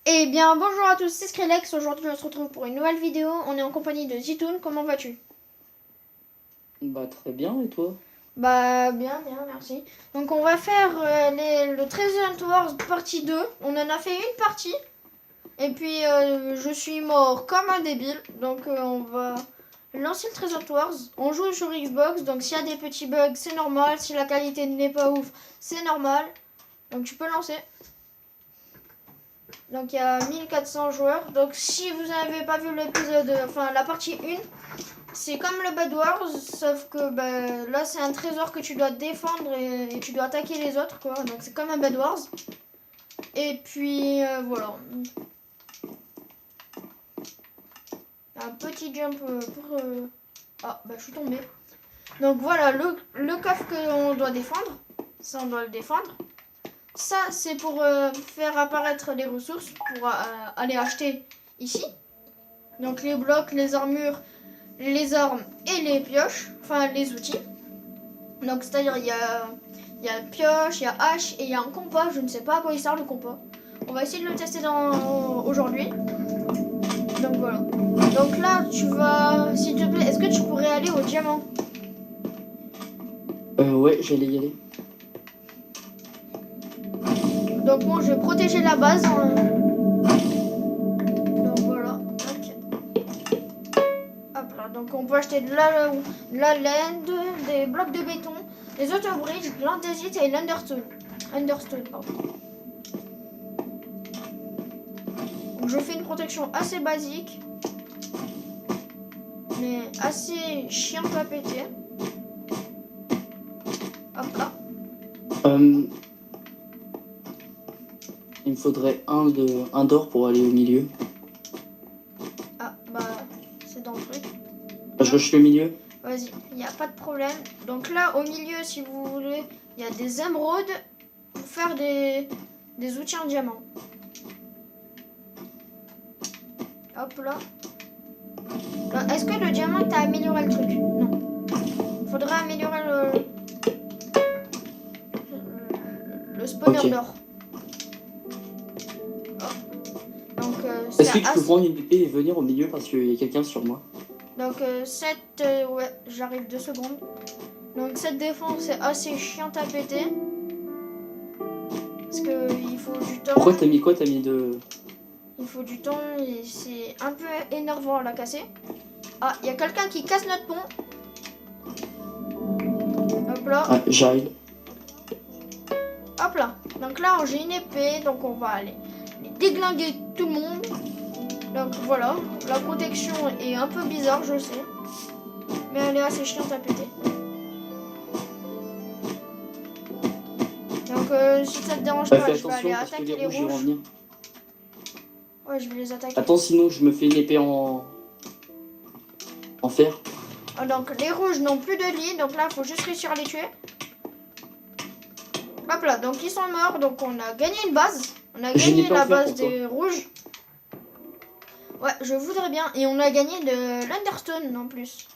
Eh bien bonjour à tous, c'est Skrillex. Aujourd'hui on se retrouve pour une nouvelle vidéo. On est en compagnie de Zitoun. Comment vas-tu? Bah très bien, et toi? Bah bien, merci. Donc on va faire le Treasure Wars partie 2. On en a fait une partie. Et puis je suis mort comme un débile. Donc on va lancer le Treasure Wars. On joue sur Xbox. Donc s'il y a des petits bugs c'est normal. Si la qualité n'est pas ouf c'est normal. Donc tu peux lancer. Donc il y a 1400 joueurs. Donc si vous n'avez pas vu l'épisode, enfin la partie 1, c'est comme le Bed Wars, sauf que là c'est un trésor que tu dois défendre et tu dois attaquer les autres quoi. Donc c'est comme un Bed Wars. Et puis voilà. Un petit jump pour... Ah bah je suis tombée. Donc voilà le coffre qu'on doit défendre. Ça on doit le défendre. Ça, c'est pour faire apparaître les ressources pour aller acheter ici. Donc les blocs, les armures, les armes et les pioches, enfin les outils. Donc c'est-à-dire il y a pioche, il y a hache et il y a un compas. Je ne sais pas à quoi il sert le compas. On va essayer de le tester aujourd'hui. Donc voilà. Donc là, tu vas... S'il te plaît, est-ce que tu pourrais aller au diamant? Ouais, j'allais y aller. Donc moi je vais protéger la base. Donc voilà. Hop là. Donc on peut acheter de la laine, des blocs de béton, des autobridges, de l'andésite et l'understone. Pardon. Donc je fais une protection assez basique. Mais assez chiante à péter. Hop là. Il me faudrait un d'or pour aller au milieu. Ah bah c'est dans le truc. Je rush le milieu. Vas-y, il n'y a pas de problème. Donc là au milieu si vous voulez, il y a des émeraudes pour faire des outils en diamant. Hop là. Est-ce que le diamant t'a amélioré le truc? Non. Faudrait améliorer le spawner d'or. Donc est-ce que tu peux prendre une épée et venir au milieu parce qu'il y a quelqu'un sur moi? Donc ouais, j'arrive 2 secondes. Donc cette défense est assez chiante à péter. Parce que il faut du temps. Pourquoi t'as mis quoi? T'as mis de... Il faut du temps et c'est un peu énervant à la casser. Ah, il y a quelqu'un qui casse notre pont. Hop là. Ah, j'arrive. Hop là. Donc là, j'ai une épée. Donc on va aller déglinguer tout le monde. Donc voilà. La protection est un peu bizarre, je sais. Mais elle est assez chiante à péter. Donc si ça te dérange pas, je vais aller attaquer les rouges. Ouais, je vais les attaquer. Attends, sinon je me fais une épée en fer. Donc les rouges n'ont plus de lit, donc là il faut juste réussir à les tuer. Hop là, donc ils sont morts, donc on a gagné une base. On a gagné la base des rouges. Ouais, je voudrais bien. Et on a gagné de l'understone en plus.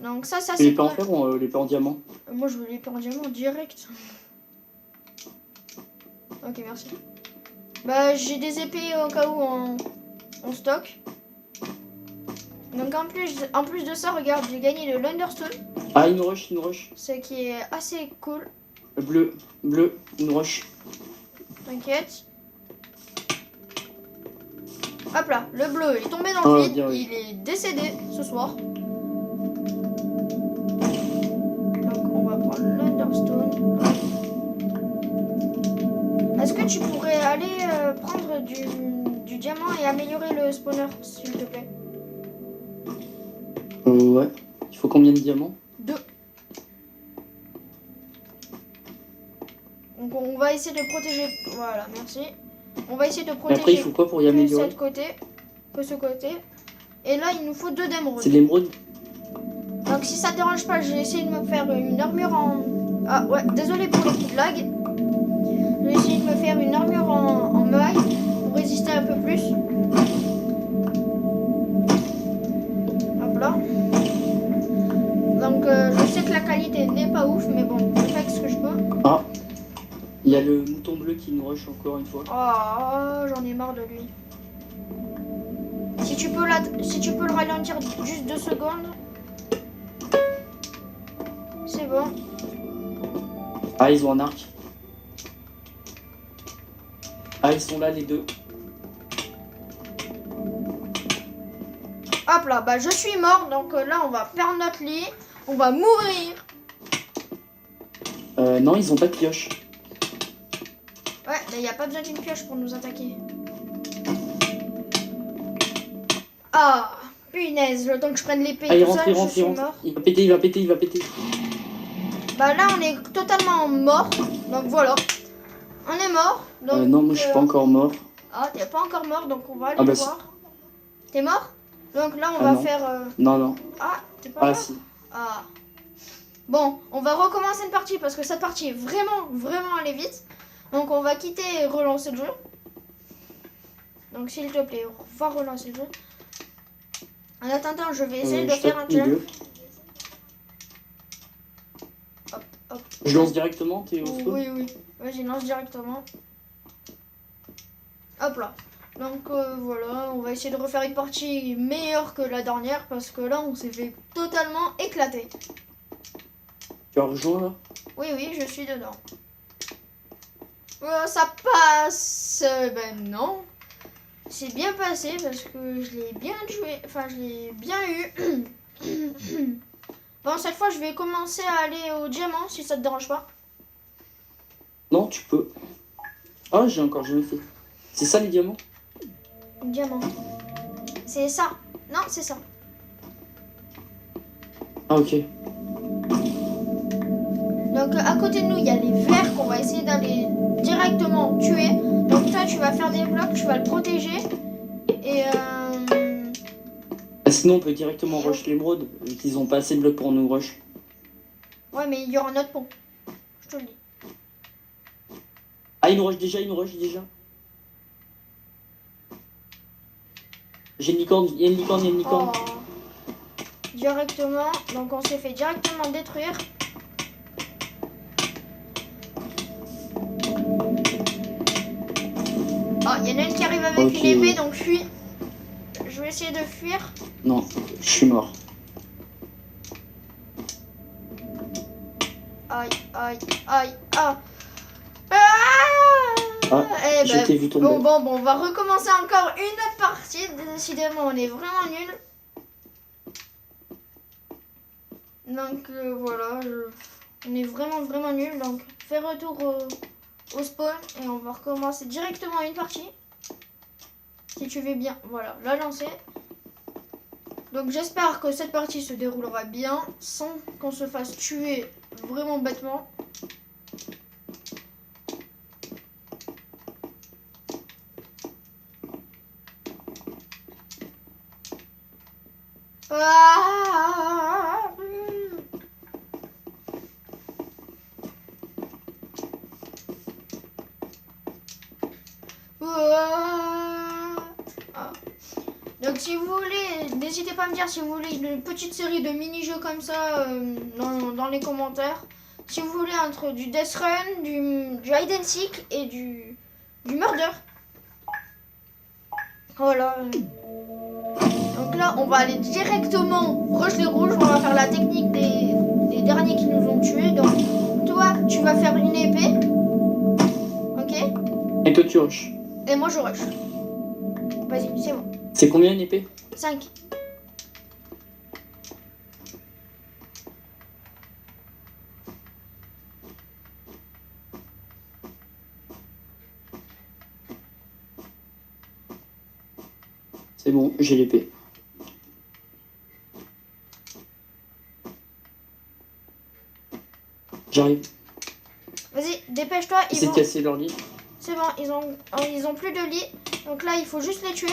Donc ça c'est l'épée en fer ou l'épée en diamant? Moi je veux l'épée en diamant direct. Ok, merci. Bah j'ai des épées au cas où en stock. Donc en plus de ça, regarde, j'ai gagné le l'understone. Ah, une rush. Ce qui est assez cool. Bleu, une rush. T'inquiète. Hop là, le bleu est tombé dans le vide. Bien, oui. Il est décédé ce soir. Donc on va prendre l'understone. Est-ce que tu pourrais aller prendre du diamant et améliorer le spawner, s'il te plaît? Ouais. Il faut combien de diamants? 2. Donc on va essayer de protéger. Voilà, merci. On va essayer de protéger. Et après, il faut quoi pour y améliorer? Que ce côté. Et là, il nous faut 2 d'émeraudes. C'est de l'émeraude. Donc si ça te dérange pas, j'ai essayé de me faire une armure en... Ah ouais, désolé pour les petites blagues. J'ai essayé de me faire une armure en maille pour résister un peu plus. Hop là. Donc je sais que la qualité n'est pas ouf, mais bon, je fais ce que je peux. Ah, il y a le mouton bleu qui nous rush encore une fois. Oh, j'en ai marre de lui. Si tu peux le ralentir juste 2 secondes. C'est bon. Ah, ils ont un arc. Ah, ils sont là les deux. Hop là, bah je suis mort, donc là on va perdre notre lit, on va mourir. Non, ils ont pas de pioche. Ouais, mais il n'y a pas besoin d'une pioche pour nous attaquer. Ah, punaise, le temps que je prenne l'épée Ah, et il tout rentre, ça, il je rentre, suis il rentre. mort. Il va péter, il va péter, il va péter. Bah là on est totalement mort, donc voilà. On est mort. Donc, Non, moi je suis pas encore mort. Ah, t'es pas encore mort, donc on va aller Ah, bah, le voir. T'es mort? Donc là on Ah, va non. faire... Non, non. Ah, t'es pas Ah, mort? si. Ah. Bon, on va recommencer une partie parce que cette partie est vraiment allée vite. Donc on va quitter et relancer le jeu. Donc s'il te plaît, va relancer le jeu. En attendant, je vais essayer de Je faire un tape jump. milieu. Hop, hop. Je lance directement, t'es au spawn? Oui, oui. Vas-y, lance directement. Hop là. Donc voilà, on va essayer de refaire une partie meilleure que la dernière parce que là, on s'est fait totalement éclater. Tu as rejoint là? Oui, oui, je suis dedans. Ça passe. Ben non. C'est bien passé parce que je l'ai bien joué. Enfin, je l'ai bien eu. Bon, cette fois, je vais commencer à aller au diamant si ça te dérange pas. Non, tu peux. Ah, j'ai encore jamais fait. C'est ça les diamants? Diamant. C'est ça. Non, c'est ça. Ah, ok. Donc, à côté de nous, il y a les vers qu'on va essayer d'aller directement tuer. Donc, toi, tu vas faire des blocs, tu vas le protéger. Et Ah, sinon, on peut directement rush l'émeraude, vu qu'ils ont pas assez de blocs pour nous rush. ouais, mais il y aura notre pont. Je te le dis. Ah, il nous rush déjà, il nous rush déjà. J'ai une licorne, il y a une licorne, il y a une licorne. Oh. Directement. Donc, on s'est fait directement détruire. Oh, il y en a une qui arrive avec Ok. une épée, donc fuis. Je vais essayer de fuir. Non, je suis mort. Aïe, aïe, aïe, ah. Ah, Eh je ben, t'ai vu tomber. bon, on va recommencer encore une partie. Décidément, on est vraiment nuls. Donc voilà, on est vraiment nuls. Donc fais retour au spawn et on va recommencer directement une partie. Si tu veux bien, voilà, la lancer. Donc j'espère que cette partie se déroulera bien sans qu'on se fasse tuer vraiment bêtement. Ah, donc si vous voulez, n'hésitez pas à me dire si vous voulez une petite série de mini-jeux comme ça dans les commentaires. Si vous voulez entre du Death Run, du Hide and Seek et du Murder. Voilà. Donc là, on va aller directement rush les rouges. On va faire la technique des derniers qui nous ont tués. Donc toi, tu vas faire une épée. Ok? Et toi tu rush. Et moi, je rush. Vas-y, c'est bon. C'est combien une épée? 5. C'est bon, j'ai l'épée. J'arrive. Vas-y, dépêche-toi. Ils de casser leur lit. C'est bon, ils ont plus de lit. Donc là, il faut juste les tuer.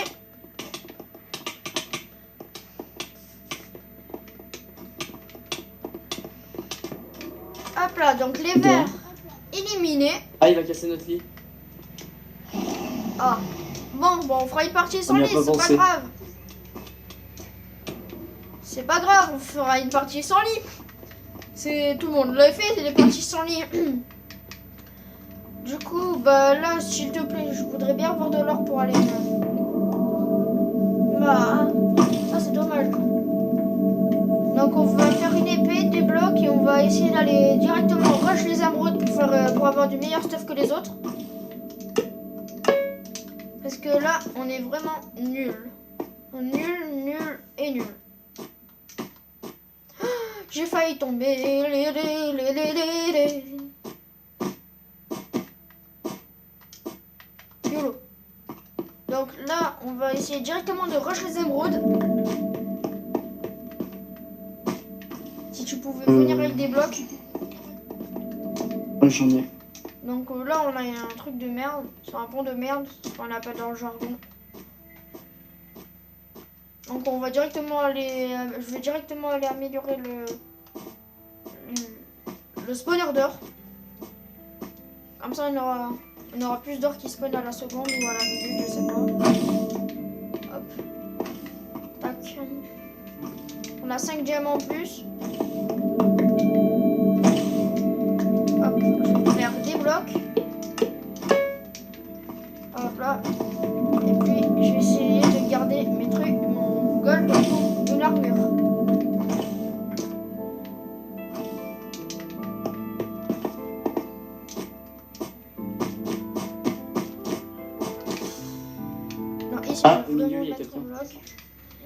Hop là, donc les verts éliminés. Ah, il va casser notre lit. Ah. Bon, on fera une partie sans On y a lit, pas c'est pas pensé. grave. C'est pas grave, on fera une partie sans lit. C'est tout le monde l'a fait, c'est des parties sans lit. Du coup, bah là, s'il te plaît, je voudrais bien avoir de l'or pour aller. Bah, ça c'est dommage. Donc on va faire une épée, des blocs et on va essayer d'aller directement rush les émeraudes pour avoir du meilleur stuff que les autres. Parce que là, on est vraiment nul. Nul et nul. J'ai failli tomber. YOLO. Donc là, on va essayer directement de rush les émeraudes. Si tu pouvais venir avec des blocs. Ouais, j'en ai. Donc là, on a un truc de merde. C'est un pont de merde, on appelle dans le jargon. Donc on va directement aller... je vais directement aller améliorer le spawner d'or. Comme ça, on aura plus d'or qui spawn à la seconde ou à la minute, je sais pas. Hop. Tac. On a 5 diamants en plus. Hop, je vais faire des blocs. Hop là. Et puis, je vais essayer de garder mes trucs, mon gold pour une armure. Non, ici, Ah, je au vais milieu, vraiment il y a mettre quelqu'un. un bloc.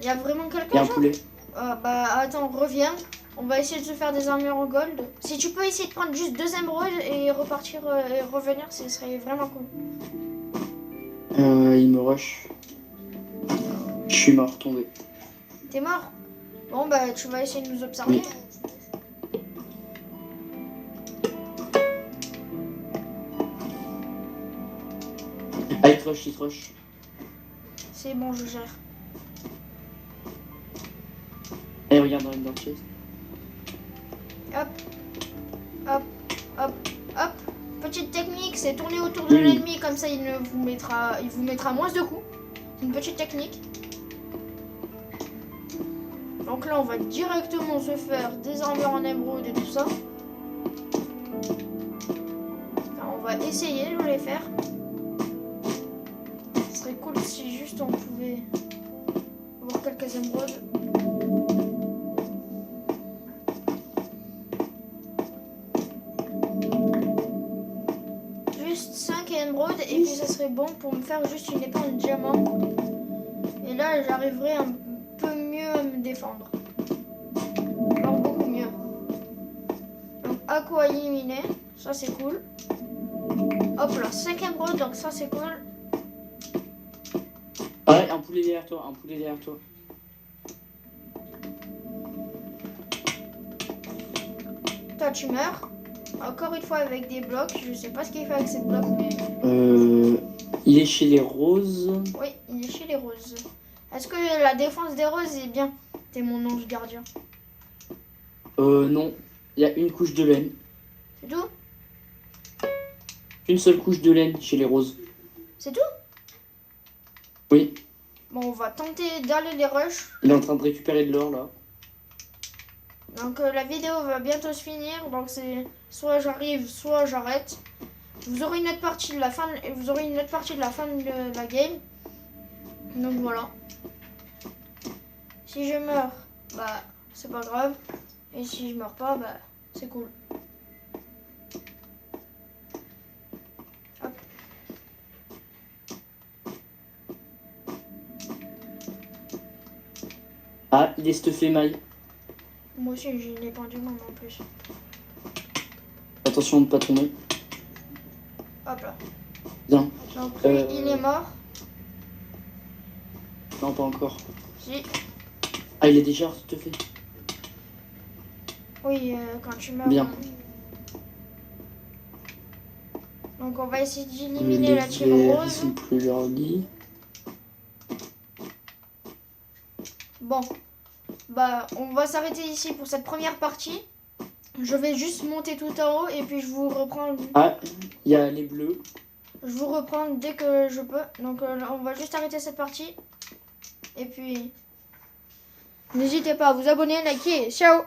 Il y a vraiment Il y a quelqu'un, un genre? poulet. Bah attends, reviens. On va essayer de se faire des armures en gold. Si tu peux essayer de prendre juste 2 émeraudes et repartir et revenir, ce serait vraiment cool. Il me rush. Je suis mort, tombé. T'es mort? Bon bah tu vas essayer de nous observer. Oui. Ah, il te rush, il te rush. C'est bon, je gère. Eh, regarde dans le chest. Hop, hop, hop, hop. Petite technique, c'est tourner autour de l'ennemi, comme ça il vous mettra moins de coups. C'est une petite technique. Donc là on va directement se faire des armures en émeraude et tout ça. Enfin, on va essayer de les faire. Ce serait cool si juste on pouvait avoir quelques émeraudes. Juste 5 émeraudes et puis ça serait bon pour me faire juste une épée en diamant. Et là j'arriverai un peu mieux à me défendre. Alors beaucoup mieux. Donc aqua éliminé, ça c'est cool. Hop là, 5 émeraudes, donc ça c'est cool. Ah ouais, un poulet derrière toi, un poulet derrière toi. Toi tu meurs. Encore une fois avec des blocs. Je sais pas ce qu'il fait avec ces blocs, mais... Il est chez les roses. Oui, il est chez les roses. Est-ce que la défense des roses est bien? T'es mon ange gardien. Non. Il y a une couche de laine. C'est tout? Une seule couche de laine chez les roses. C'est tout? Oui. Bon, on va tenter d'aller les rush. Il est en train de récupérer de l'or là. Donc la vidéo va bientôt se finir. Donc c'est soit j'arrive, soit j'arrête. Vous aurez une autre partie de la fin. Vous aurez une autre partie de la fin de la game. Donc voilà. Si je meurs, bah c'est pas grave. Et si je meurs pas, bah c'est cool. Hop. Ah, il est stuffé maille. Moi aussi j'ai une épée en diamant en plus. Attention de ne pas tomber. Hop là. Bien. Donc lui il est mort. Non, pas encore. Si. Ah, il est déjà stuffé. Oui, quand tu meurs. Bien. Donc on va essayer d'éliminer Les la team verts, ils rose. sont plus early. Bon, bah on va s'arrêter ici pour cette première partie. Je vais juste monter tout en haut et puis je vous reprends. Ah, il y a les bleus. Je vous reprends dès que je peux. Donc on va juste arrêter cette partie. Et puis n'hésitez pas à vous abonner, liker. Ciao.